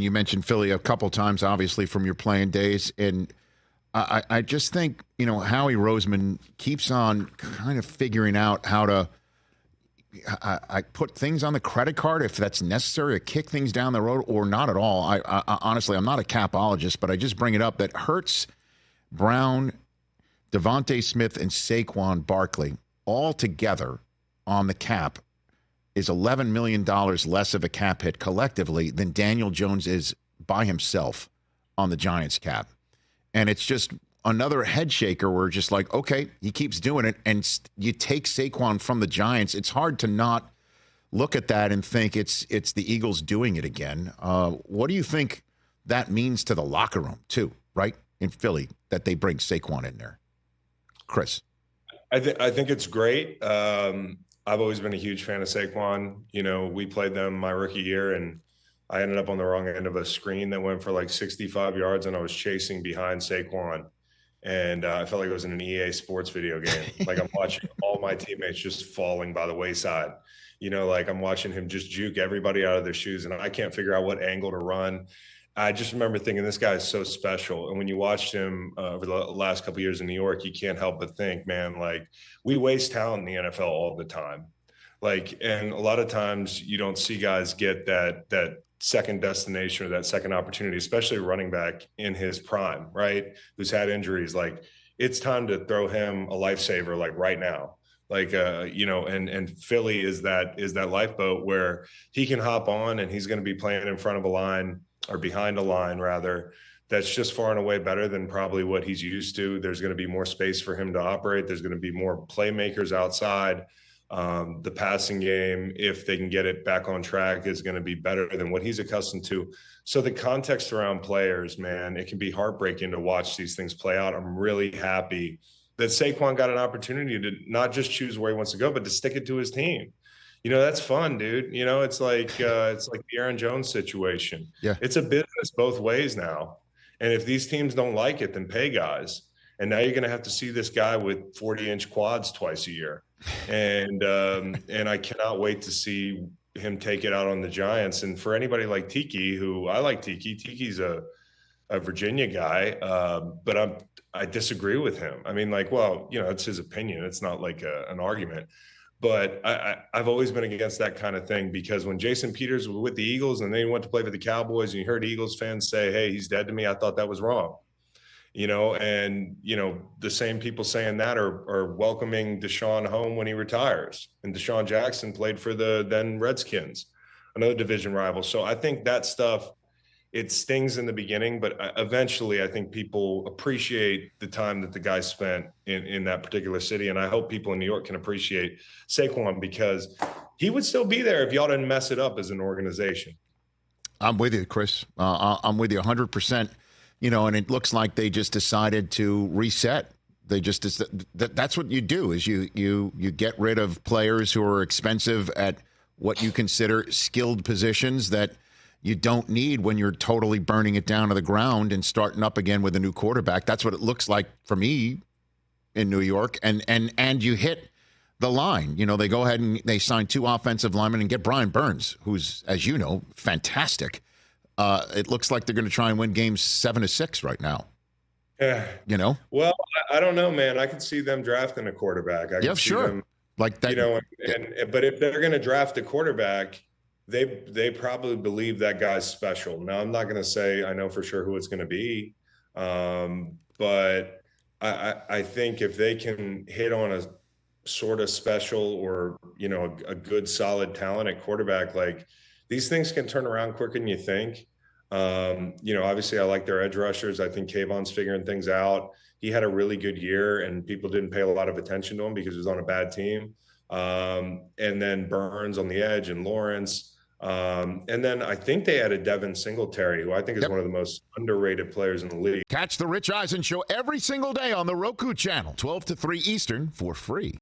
You mentioned Philly a couple times, obviously, from your playing days. And I just think, Howie Roseman keeps on kind of figuring out how to I put things on the credit card if that's necessary, to kick things down the road or not at all. I honestly, I'm not a capologist, but I just bring it up that Hurts, Brown, Devontae Smith, and Saquon Barkley all together on the cap is $11 million less of a cap hit collectively than Daniel Jones is by himself on the Giants cap. And it's just another head shaker where just like, okay, he keeps doing it, and you take Saquon from the Giants. It's hard to not look at that and think it's the Eagles doing it again. What do you think that means to the locker room too, right, in Philly, that they bring Saquon in there? Chris? I think it's great. I've always been a huge fan of Saquon. We played them my rookie year, and I ended up on the wrong end of a screen that went for like 65 yards, and I was chasing behind Saquon. And I felt like it was in an EA Sports video game. Like I'm watching all my teammates just falling by the wayside. Like I'm watching him just juke everybody out of their shoes, and I can't figure out what angle to run. I just remember thinking, this guy is so special. And when you watched him over the last couple of years in New York, you can't help but think, man, like we waste talent in the NFL all the time. And a lot of times you don't see guys get that second destination or that second opportunity, especially a running back in his prime, right? Who's had injuries. Like it's time to throw him a lifesaver, like right now. And Philly is that lifeboat where he can hop on and he's going to be playing in front of a line, or behind a line rather, that's just far and away better than probably what he's used to. There's going to be more space for him to operate. There's going to be more playmakers outside. The passing game, if they can get it back on track, is going to be better than what he's accustomed to. So the context around players, man, it can be heartbreaking to watch these things play out. I'm really happy that Saquon got an opportunity to not just choose where he wants to go, but to stick it to his team. That's fun, dude. It's like the Aaron Jones situation. Yeah. It's a business both ways now. And if these teams don't like it, then pay guys. And now you're going to have to see this guy with 40-inch quads twice a year. And I cannot wait to see him take it out on the Giants. And for anybody like Tiki, who I like Tiki's a Virginia guy, but I disagree with him. I mean, it's his opinion. It's not like an argument. But I've always been against that kind of thing, because when Jason Peters was with the Eagles and then he went to play for the Cowboys, and you heard Eagles fans say, hey, he's dead to me, I thought that was wrong. The same people saying that are welcoming Deshaun home when he retires. And Deshaun Jackson played for the then Redskins, another division rival. So I think that stuff, it stings in the beginning, but eventually I think people appreciate the time that the guy spent in that particular city. And I hope people in New York can appreciate Saquon, because he would still be there if y'all didn't mess it up as an organization. I'm with you, Chris. I'm with you 100%. And it looks like they just decided to reset. That's what you do, is you get rid of players who are expensive at what you consider skilled positions that you don't need when you're totally burning it down to the ground and starting up again with a new quarterback. That's what it looks like for me in New York. And you hit the line. They go ahead and they sign 2 offensive linemen and get Brian Burns, who's, as you know, fantastic. It looks like they're going to try and win games 7-6 right now. Yeah. Well, I don't know, man. I could see them drafting a quarterback. Yeah, sure. Them, like that. But if they're going to draft a quarterback, they probably believe that guy's special. Now, I'm not going to say I know for sure who it's going to be, but I think if they can hit on a sort of special or a good solid talent at quarterback, like these things can turn around quicker than you think. Obviously I like their edge rushers. I think Kayvon's figuring things out. He had a really good year and people didn't pay a lot of attention to him because he was on a bad team. And then Burns on the edge and Lawrence. And then I think they added Devin Singletary, who I think is one of the most underrated players in the league. Catch the Rich Eisen Show every single day on the Roku channel, 12 to 3 Eastern, for free.